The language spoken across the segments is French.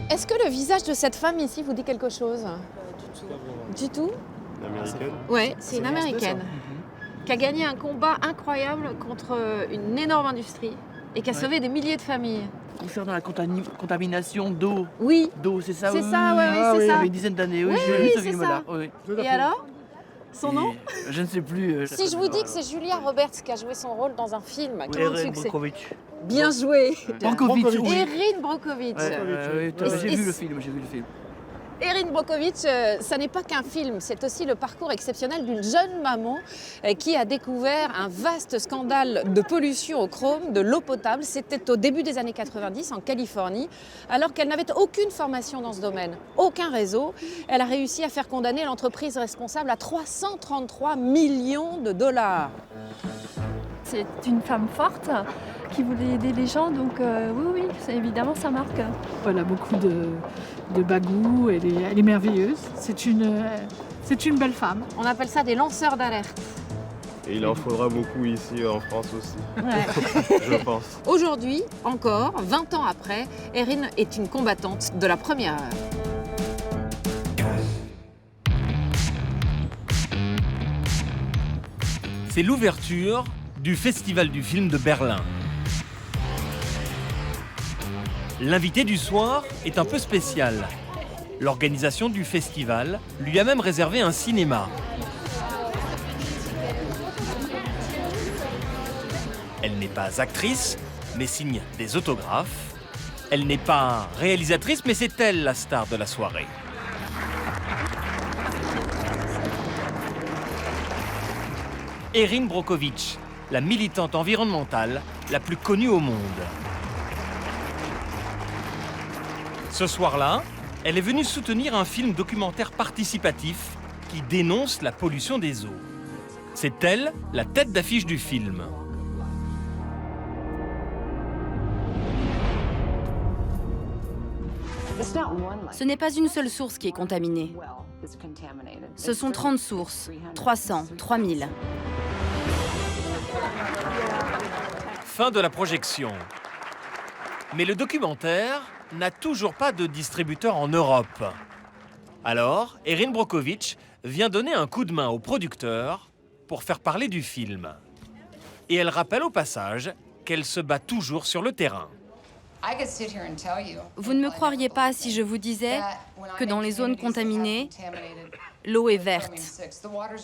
Est-ce que le visage de cette femme ici vous dit quelque chose? Du tout. Une américaine? Ouais, c'est une américaine qui a gagné un combat incroyable contre une énorme industrie et qui a sauvé des milliers de familles. Concernant la contamination d'eau. Oui. D'eau, c'est ça? C'est oui, ça, oui, ouais, oui. oui, Ah, c'est oui, ça. il y avait une dizaine d'années, oui, Oui, j'ai oui, vu ce c'est film-là. ça. Oui. Et alors? Son nom? Je ne sais plus. Si je vous dis que c'est Julia Roberts qui a joué son rôle dans un film, qui a eu le Erin succès. Brockovich. Bien joué. Brockovich, oui. Erin Brockovich. Oui, j'ai vu le film, Erin Brockovich, ça n'est pas qu'un film, c'est aussi le parcours exceptionnel d'une jeune maman qui a découvert un vaste scandale de pollution au chrome de l'eau potable. C'était au début des années 90 en Californie, alors qu'elle n'avait aucune formation dans ce domaine, aucun réseau. Elle a réussi à faire condamner l'entreprise responsable à 333 millions de dollars. C'est une femme forte qui voulait aider les gens, donc oui, évidemment ça marque. Elle a beaucoup de bagou, elle est merveilleuse. C'est une belle femme. On appelle ça des lanceurs d'alerte. Et il en faudra beaucoup ici en France aussi, je pense. Aujourd'hui, encore, 20 ans après, Erin est une combattante de la première heure. C'est l'ouverture du Festival du film de Berlin. L'invité du soir est un peu spécial. L'organisation du festival lui a même réservé un cinéma. Elle n'est pas actrice, mais signe des autographes. Elle n'est pas réalisatrice, mais c'est elle la star de la soirée. Erin Brockovich, la militante environnementale la plus connue au monde. Ce soir-là, elle est venue soutenir un film documentaire participatif qui dénonce la pollution des eaux. C'est elle, la tête d'affiche du film. Ce n'est pas une seule source qui est contaminée. Ce sont 30 sources, 300, 3000. Fin de la projection. Mais le documentaire n'a toujours pas de distributeur en Europe. Alors, Erin Brockovich vient donner un coup de main au producteur pour faire parler du film. Et elle rappelle au passage qu'elle se bat toujours sur le terrain. Vous ne me croiriez pas si je vous disais que dans les zones contaminées, l'eau est verte,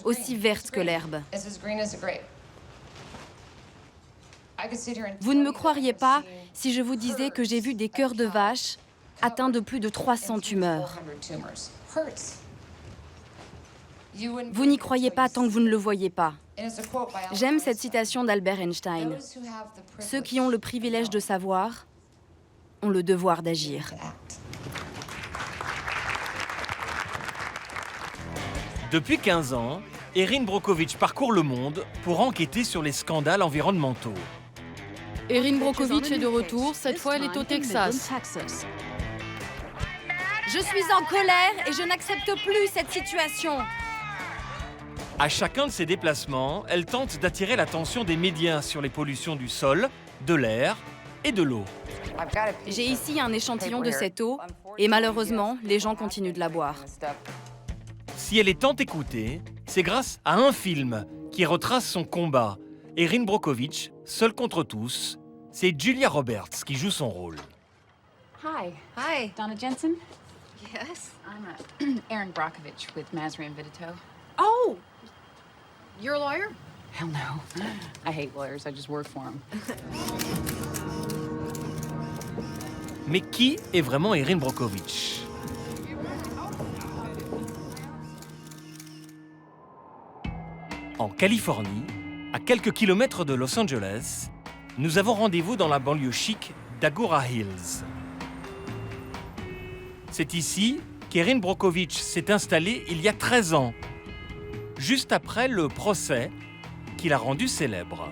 aussi verte que l'herbe. Vous ne me croiriez pas si je vous disais que j'ai vu des cœurs de vache atteints de plus de 300 tumeurs. Vous n'y croyez pas tant que vous ne le voyez pas. J'aime cette citation d'Albert Einstein. Ceux qui ont le privilège de savoir ont le devoir d'agir. Depuis 15 ans, Erin Brockovich parcourt le monde pour enquêter sur les scandales environnementaux. Erin Brockovich est de retour, cette fois elle est au Texas. Je suis en colère et je n'accepte plus cette situation. À chacun de ses déplacements, elle tente d'attirer l'attention des médias sur les pollutions du sol, de l'air et de l'eau. J'ai ici un échantillon de cette eau et malheureusement, les gens continuent de la boire. Si elle est tant écoutée, c'est grâce à un film qui retrace son combat. Erin Brockovich, seule contre tous, c'est Julia Roberts qui joue son rôle. Hi. Donna Jensen? Yes. I'm Erin Brockovich with Masry and Vidito. Oh! You're a lawyer? Hell no. I hate lawyers. I just work for them. Mais qui est vraiment Erin Brockovich ? En Californie, à quelques kilomètres de Los Angeles, nous avons rendez-vous dans la banlieue chic d'Agoura Hills. C'est ici qu'Erin Brockovich s'est installée il y a 13 ans, juste après le procès qui l'a rendue célèbre.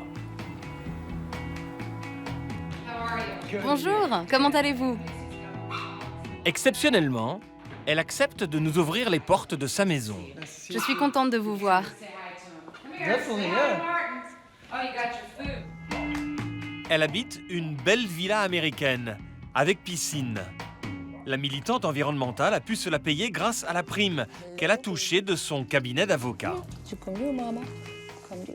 Bonjour, comment allez-vous? Exceptionnellement, elle accepte de nous ouvrir les portes de sa maison. Je suis contente de vous voir. Elle habite une belle villa américaine, avec piscine. La militante environnementale a pu se la payer grâce à la prime qu'elle a touchée de son cabinet d'avocat.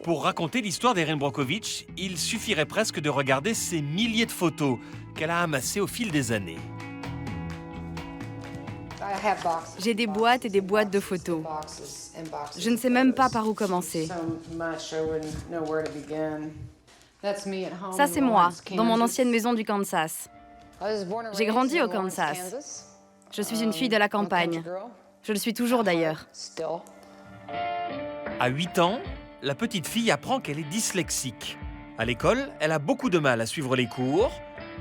Pour raconter l'histoire d'Erin Brockovich, il suffirait presque de regarder ces milliers de photos qu'elle a amassées au fil des années. J'ai des boîtes et des boîtes de photos. Je ne sais même pas par où commencer. Ça, c'est moi, dans mon ancienne maison du Kansas. J'ai grandi au Kansas. Je suis une fille de la campagne. Je le suis toujours d'ailleurs. À 8 ans, la petite fille apprend qu'elle est dyslexique. À l'école, elle a beaucoup de mal à suivre les cours,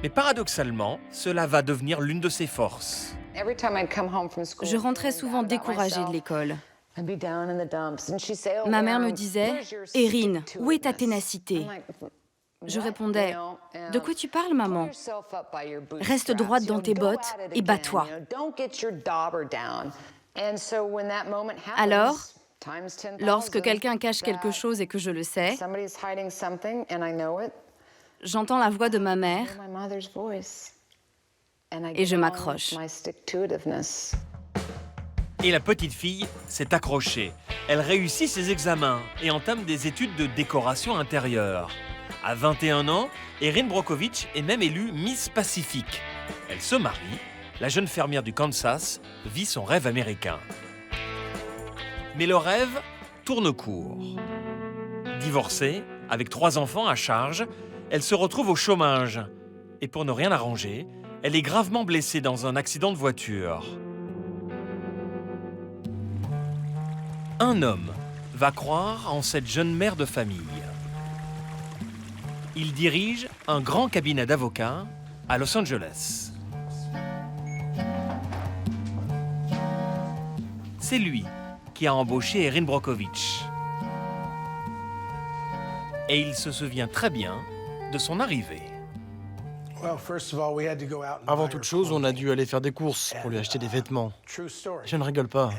mais paradoxalement, cela va devenir l'une de ses forces. Je rentrais souvent découragée de l'école. Ma mère me disait « Erin, où est ta ténacité ?» Je répondais « De quoi tu parles, maman ? Reste droite dans tes bottes et bats-toi. » Alors, lorsque quelqu'un cache quelque chose et que je le sais, j'entends la voix de ma mère et je m'accroche. Et la petite fille s'est accrochée. Elle réussit ses examens et entame des études de décoration intérieure. À 21 ans, Erin Brockovich est même élue Miss Pacifique. Elle se marie. La jeune fermière du Kansas vit son rêve américain. Mais le rêve tourne court. Divorcée, avec 3 enfants à charge, elle se retrouve au chômage. Et pour ne rien arranger, elle est gravement blessée dans un accident de voiture. Un homme va croire en cette jeune mère de famille. Il dirige un grand cabinet d'avocats à Los Angeles. C'est lui qui a embauché Erin Brockovich. Et il se souvient très bien de son arrivée. Avant toute chose, on a dû aller faire des courses pour lui acheter des vêtements. Je ne rigole pas.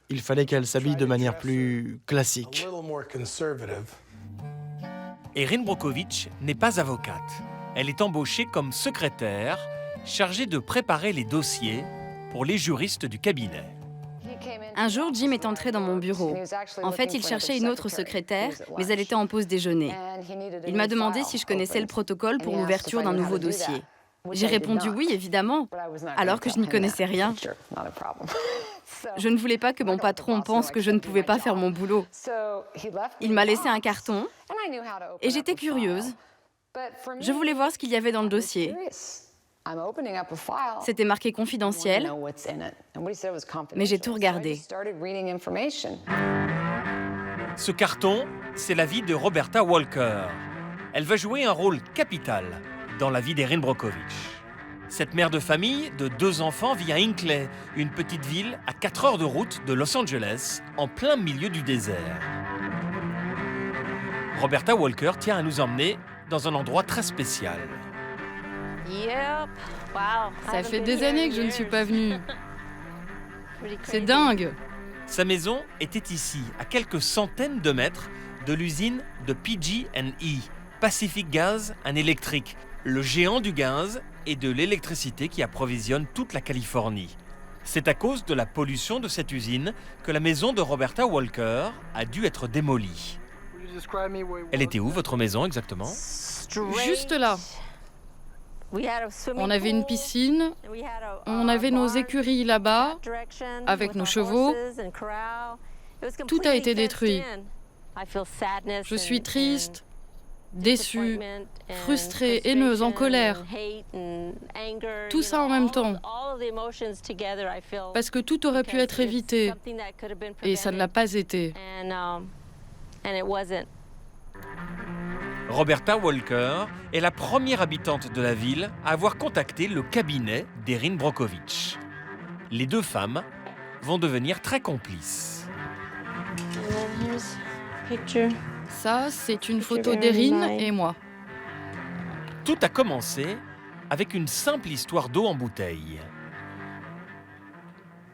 Il fallait qu'elle s'habille de manière plus classique. Erin Brockovich n'est pas avocate. Elle est embauchée comme secrétaire, chargée de préparer les dossiers pour les juristes du cabinet. Un jour, Jim est entré dans mon bureau. En fait, il cherchait une autre secrétaire, mais elle était en pause déjeuner. Il m'a demandé si je connaissais le protocole pour l'ouverture d'un nouveau dossier. J'ai répondu oui, évidemment, alors que je n'y connaissais rien. Je ne voulais pas que mon patron pense que je ne pouvais pas faire mon boulot. Il m'a laissé un carton et j'étais curieuse. Je voulais voir ce qu'il y avait dans le dossier. C'était marqué confidentiel, mais j'ai tout regardé. Ce carton, c'est la vie de Roberta Walker. Elle va jouer un rôle capital dans la vie d'Erin Brockovich. Cette mère de famille de 2 enfants vit à Hinckley, une petite ville à 4 heures de route de Los Angeles, en plein milieu du désert. Roberta Walker tient à nous emmener dans un endroit très spécial. Ça fait des années que je ne suis pas venue. C'est dingue. Sa maison était ici, à quelques centaines de mètres de l'usine de PG&E, Pacific Gas and Electric, le géant du gaz et de l'électricité qui approvisionne toute la Californie. C'est à cause de la pollution de cette usine que la maison de Roberta Walker a dû être démolie. Elle était où, votre maison, exactement ? Juste là. On avait une piscine, on avait nos écuries là-bas, avec nos chevaux. Tout a été détruit. Je suis triste, déçue, frustrée, haineuse, en colère. Tout ça en même temps. Parce que tout aurait pu être évité. Et ça ne l'a pas été. Roberta Walker est la première habitante de la ville à avoir contacté le cabinet d'Erin Brockovich. Les 2 femmes vont devenir très complices. Ça, c'est une photo d'Erin et moi. Tout a commencé avec une simple histoire d'eau en bouteille.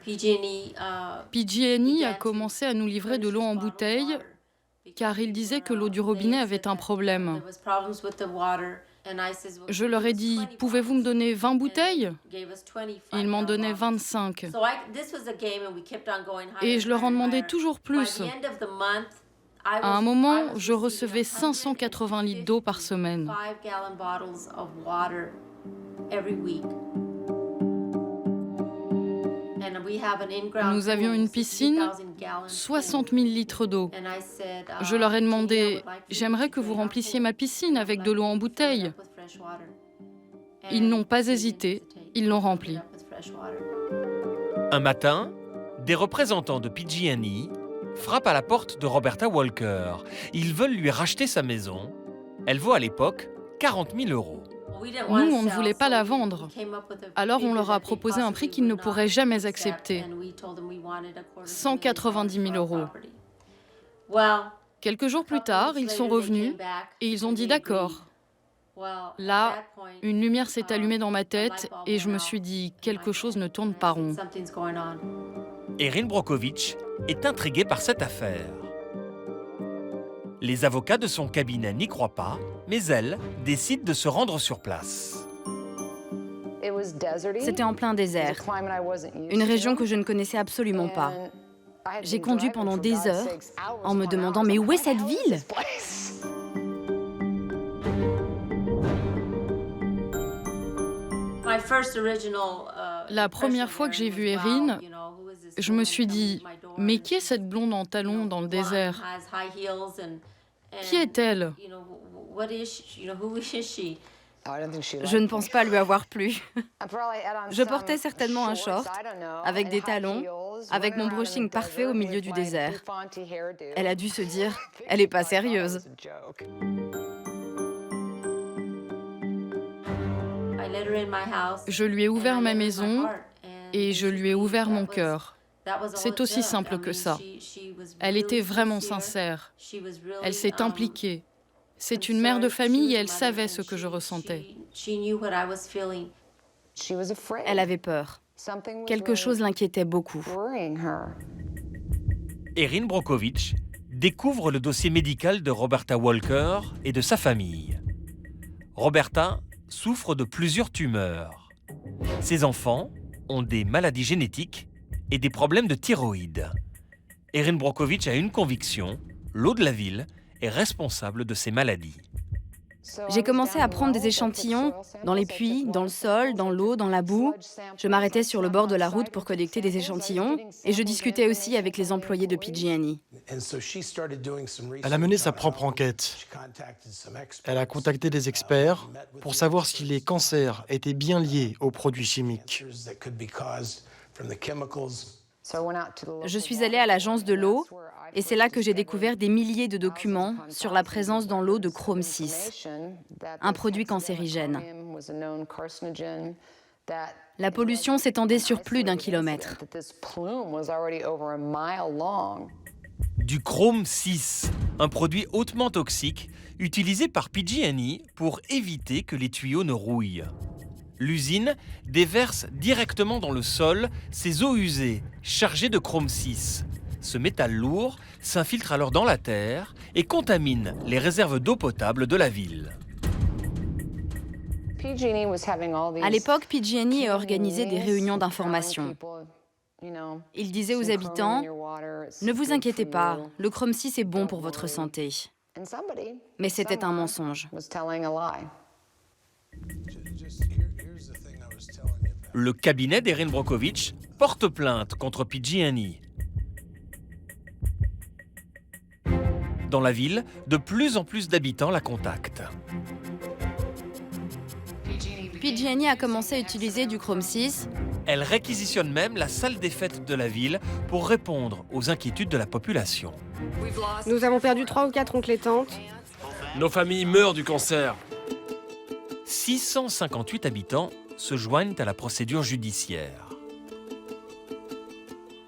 PG&E a commencé à nous livrer de l'eau en bouteille car ils disaient que l'eau du robinet avait un problème. Je leur ai dit, pouvez-vous me donner 20 bouteilles? Ils m'en donnaient 25. Et je leur en demandais toujours plus. À un moment, je recevais 580 litres d'eau par semaine. Nous avions une piscine, 60 000 litres d'eau. Je leur ai demandé, j'aimerais que vous remplissiez ma piscine avec de l'eau en bouteille. Ils n'ont pas hésité, ils l'ont remplie. Un matin, des représentants de PG&E frappent à la porte de Roberta Walker. Ils veulent lui racheter sa maison. Elle vaut à l'époque 40 000 €. Nous, on ne voulait pas la vendre. Alors on leur a proposé un prix qu'ils ne pourraient jamais accepter. 190 000 €. Quelques jours plus tard, ils sont revenus et ils ont dit d'accord. Là, une lumière s'est allumée dans ma tête et je me suis dit, quelque chose ne tourne pas rond. Erin Brockovich est intriguée par cette affaire. Les avocats de son cabinet n'y croient pas, mais elle décide de se rendre sur place. C'était en plein désert, une région que je ne connaissais absolument pas. J'ai conduit pendant des heures en me demandant « Mais où est cette ville ?» La première fois que j'ai vu Erin, je me suis dit, mais qui est cette blonde en talons dans le désert? Qui est-elle? Je ne pense pas lui avoir plu. Je portais certainement un short, avec des talons, avec mon brushing parfait au milieu du désert. Elle a dû se dire, elle n'est pas sérieuse. Je lui ai ouvert ma maison et je lui ai ouvert mon cœur. C'est aussi simple que ça. Elle était vraiment sincère. Elle s'est impliquée. C'est une mère de famille et elle savait ce que je ressentais. Elle avait peur. Quelque chose l'inquiétait beaucoup. Erin Brockovich découvre le dossier médical de Roberta Walker et de sa famille. Roberta souffre de plusieurs tumeurs. Ses enfants ont des maladies génétiques et des problèmes de thyroïde. Erin Brockovich a une conviction, l'eau de la ville est responsable de ces maladies. J'ai commencé à prendre des échantillons dans les puits, dans le sol, dans l'eau, dans la boue. Je m'arrêtais sur le bord de la route pour collecter des échantillons et je discutais aussi avec les employés de PG&E. Elle a mené sa propre enquête. Elle a contacté des experts pour savoir si les cancers étaient bien liés aux produits chimiques. Je suis allée à l'agence de l'eau et c'est là que j'ai découvert des milliers de documents sur la présence dans l'eau de chrome 6, un produit cancérigène. La pollution s'étendait sur plus d'1 kilomètre. Du chrome 6, un produit hautement toxique utilisé par PG&E pour éviter que les tuyaux ne rouillent. L'usine déverse directement dans le sol ses eaux usées, chargées de chrome 6. Ce métal lourd s'infiltre alors dans la terre et contamine les réserves d'eau potable de la ville. À l'époque, PG&E a organisé des réunions d'information. Il disait aux habitants, « Ne vous inquiétez pas, le chrome 6 est bon pour votre santé. » Mais c'était un mensonge. Le cabinet d'Erin Brockovich porte plainte contre PG&E. Dans la ville, de plus en plus d'habitants la contactent. PG&E a commencé à utiliser du chrome 6. Elle réquisitionne même la salle des fêtes de la ville pour répondre aux inquiétudes de la population. Nous avons perdu 3 ou 4 oncles et tantes. Nos familles meurent du cancer. 658 habitants se joignent à la procédure judiciaire.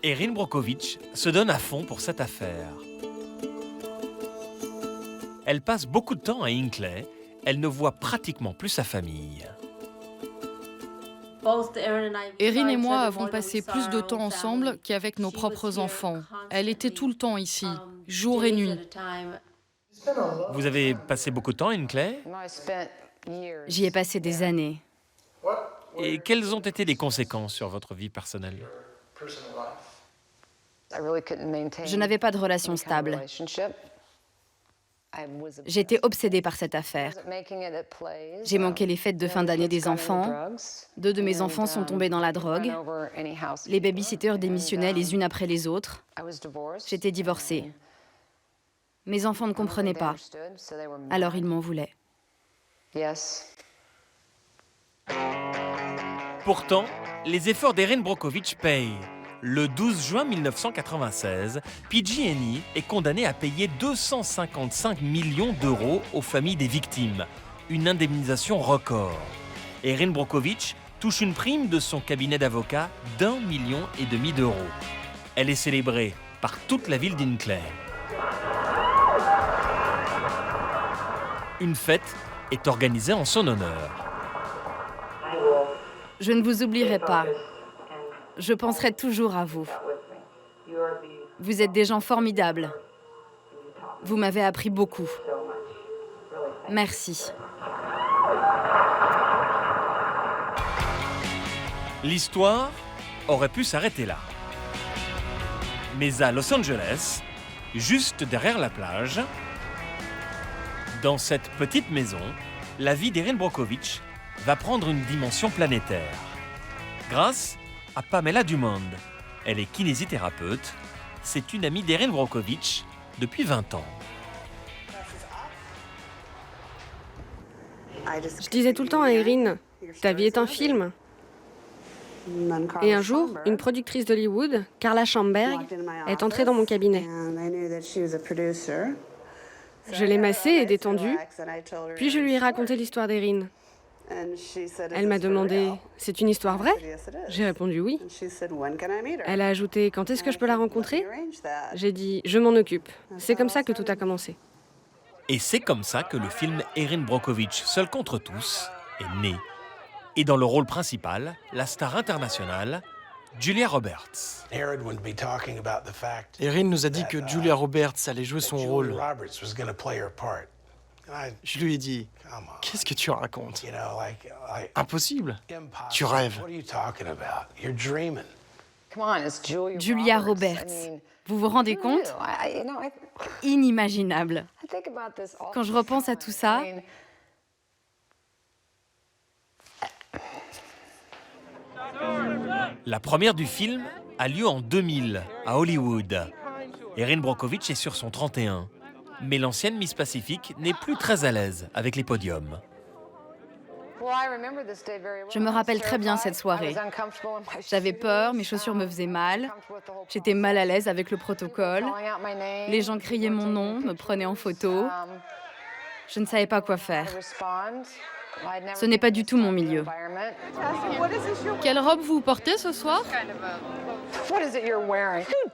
Erin Brockovich se donne à fond pour cette affaire. Elle passe beaucoup de temps à Hinckley. Elle ne voit pratiquement plus sa famille. Erin et moi avons passé plus de temps ensemble qu'avec nos propres enfants. Elle était tout le temps ici. jour et nuit. Vous avez passé beaucoup de temps à Hinckley? J'y ai passé des années. Et quelles ont été les conséquences sur votre vie personnelle? Je n'avais pas de relation stable. J'étais obsédée par cette affaire. J'ai manqué les fêtes de fin d'année des enfants. 2 de mes enfants sont tombés dans la drogue. Les babysitters démissionnaient les unes après les autres. J'étais divorcée. Mes enfants ne comprenaient pas. Alors ils m'en voulaient. Pourtant, les efforts d'Erin Brockovich payent. Le 12 juin 1996, PG&E est condamné à payer 255 millions d'euros aux familles des victimes, une indemnisation record. Erin Brockovich touche une prime de son cabinet d'avocats d'1,5 million d'euros. Elle est célébrée par toute la ville d'Hinckley. Une fête est organisée en son honneur. Je ne vous oublierai pas. Je penserai toujours à vous. Vous êtes des gens formidables. Vous m'avez appris beaucoup. Merci. L'histoire aurait pu s'arrêter là. Mais à Los Angeles, juste derrière la plage, dans cette petite maison, la vie d'Erin Brockovich va prendre une dimension planétaire. Grâce à Pamela Dumond. Elle est kinésithérapeute. C'est une amie d'Erin Brockovich depuis 20 ans. Je disais tout le temps à Erin, ta vie est un film. Et un jour, une productrice d'Hollywood, Carla Schamberg, est entrée dans mon cabinet. Je l'ai massée et détendue, puis je lui ai raconté l'histoire d'Erin. Elle m'a demandé, c'est une histoire vraie? J'ai répondu oui. Elle a ajouté, quand est-ce que je peux la rencontrer? J'ai dit, je m'en occupe. C'est comme ça que tout a commencé. Et c'est comme ça que le film Erin Brockovich, Seul contre tous, est né. Et dans le rôle principal, la star internationale, Julia Roberts. Erin nous a dit que Julia Roberts allait jouer son rôle. Je lui ai dit, qu'est-ce que tu racontes? Impossible. Tu rêves. Julia Roberts. Vous vous rendez compte? Inimaginable. Quand je repense à tout ça, La première du film a lieu en 2000, à Hollywood. Erin Brockovich est sur son 31. Mais l'ancienne Miss Pacifique n'est plus très à l'aise avec les podiums. je me rappelle très bien cette soirée. J'avais peur, mes chaussures me faisaient mal. J'étais mal à l'aise avec le protocole. Les gens criaient mon nom, me prenaient en photo. Je ne savais pas quoi faire. Ce n'est pas du tout mon milieu. Quelle robe vous portez ce soir?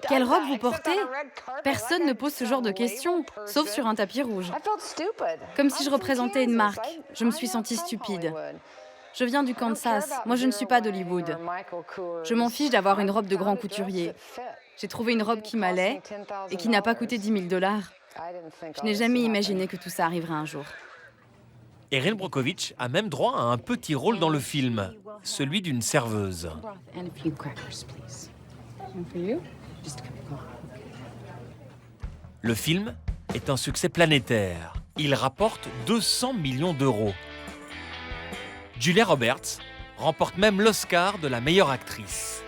Quelle robe vous portez? Personne ne pose ce genre de questions, sauf sur un tapis rouge. Comme si je représentais une marque. Je me suis sentie stupide. Je viens du Kansas. Moi, je ne suis pas d'Hollywood. Je m'en fiche d'avoir une robe de grand couturier. J'ai trouvé une robe qui m'allait et qui n'a pas coûté 10 000 $. Je n'ai jamais imaginé que tout ça arriverait un jour. Erin Brockovich a même droit à un petit rôle dans le film, celui d'une serveuse. Le film est un succès planétaire. Il rapporte 200 millions d'euros. Julia Roberts remporte même l'Oscar de la meilleure actrice.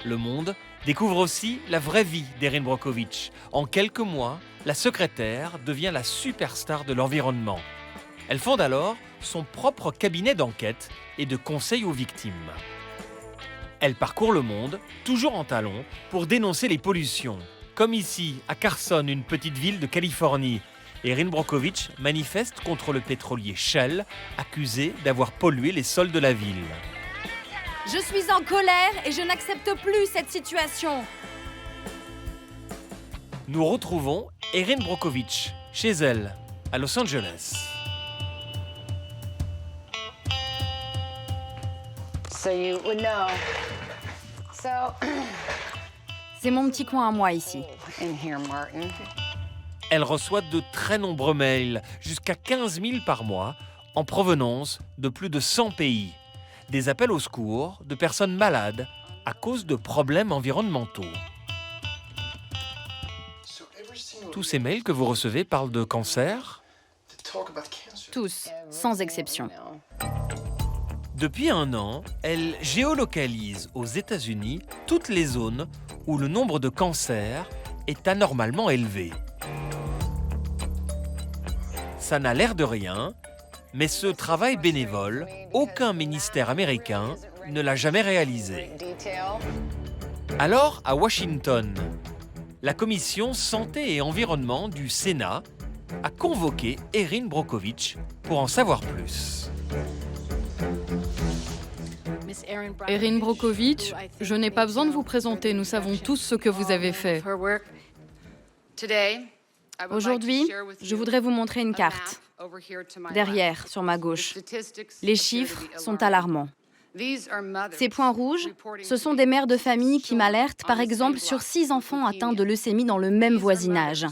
Le monde découvre aussi la vraie vie d'Erin Brockovich. En quelques mois, la secrétaire devient la superstar de l'environnement. Elle fonde alors son propre cabinet d'enquête et de conseil aux victimes. Elle parcourt le monde, toujours en talons, pour dénoncer les pollutions. Comme ici, à Carson, une petite ville de Californie. Erin Brockovich manifeste contre le pétrolier Shell, accusé d'avoir pollué les sols de la ville. Je suis en colère et je n'accepte plus cette situation. Nous retrouvons Erin Brockovich, chez elle, à Los Angeles. C'est mon petit coin à moi ici. Elle reçoit de très nombreux mails, jusqu'à 15 000 par mois, en provenance de plus de 100 pays. Des appels au secours de personnes malades à cause de problèmes environnementaux. Tous ces mails que vous recevez parlent de cancer? Tous, sans exception. Depuis un an, elle géolocalise aux États-Unis toutes les zones où le nombre de cancers est anormalement élevé. Ça n'a l'air de rien, mais ce travail bénévole, aucun ministère américain ne l'a jamais réalisé. Alors, à Washington, la commission Santé et Environnement du Sénat a convoqué Erin Brockovich pour en savoir plus. Erin Brockovich, je n'ai pas besoin de vous présenter, nous savons tous ce que vous avez fait. Aujourd'hui, je voudrais vous montrer une carte. Derrière, sur ma gauche. Les chiffres sont alarmants. Ces points rouges, ce sont des mères de famille qui m'alertent, par exemple, sur 6 enfants atteints de leucémie dans le même voisinage.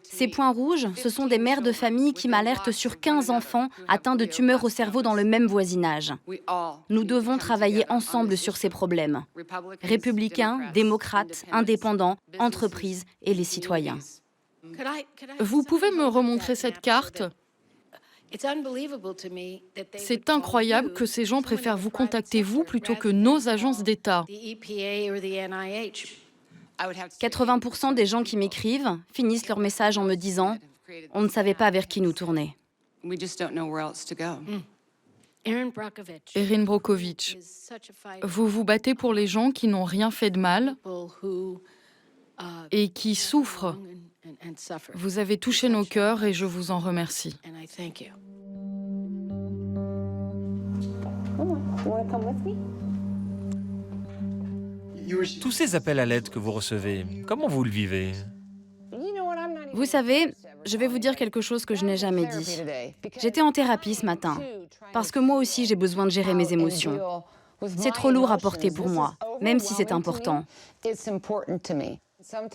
Ces points rouges, ce sont des mères de famille qui m'alertent sur 15 enfants atteints de tumeurs au cerveau dans le même voisinage. Nous devons travailler ensemble sur ces problèmes. Républicains, démocrates, indépendants, entreprises et les citoyens. Vous pouvez me remontrer cette carte ? C'est incroyable que ces gens préfèrent vous contacter vous plutôt que nos agences d'État. 80% des gens qui m'écrivent finissent leur message en me disant « On ne savait pas vers qui nous tourner ». Erin Brockovich, vous vous battez pour les gens qui n'ont rien fait de mal et qui souffrent. Vous avez touché nos cœurs et je vous en remercie. Tous ces appels à l'aide que vous recevez, comment vous le vivez? Vous savez, je vais vous dire quelque chose que je n'ai jamais dit. J'étais en thérapie ce matin, parce que moi aussi j'ai besoin de gérer mes émotions. C'est trop lourd à porter pour moi, même si c'est important.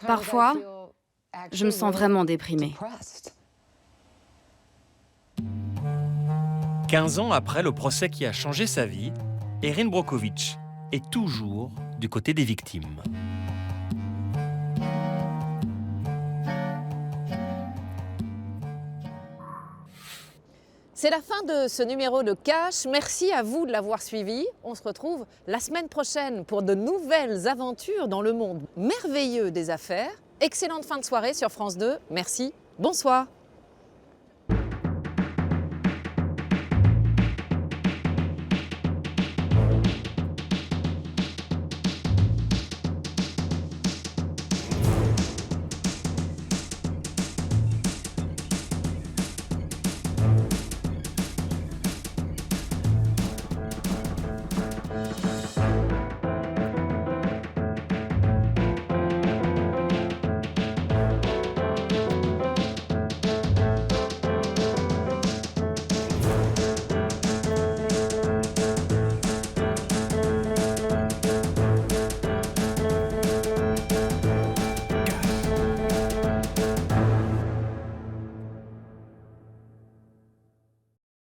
Parfois, je me sens vraiment déprimée. 15 ans après le procès qui a changé sa vie, Erin Brockovich est toujours du côté des victimes. C'est la fin de ce numéro de Cash. Merci à vous de l'avoir suivi. On se retrouve la semaine prochaine pour de nouvelles aventures dans le monde merveilleux des affaires. Excellente fin de soirée sur France 2. Merci. Bonsoir.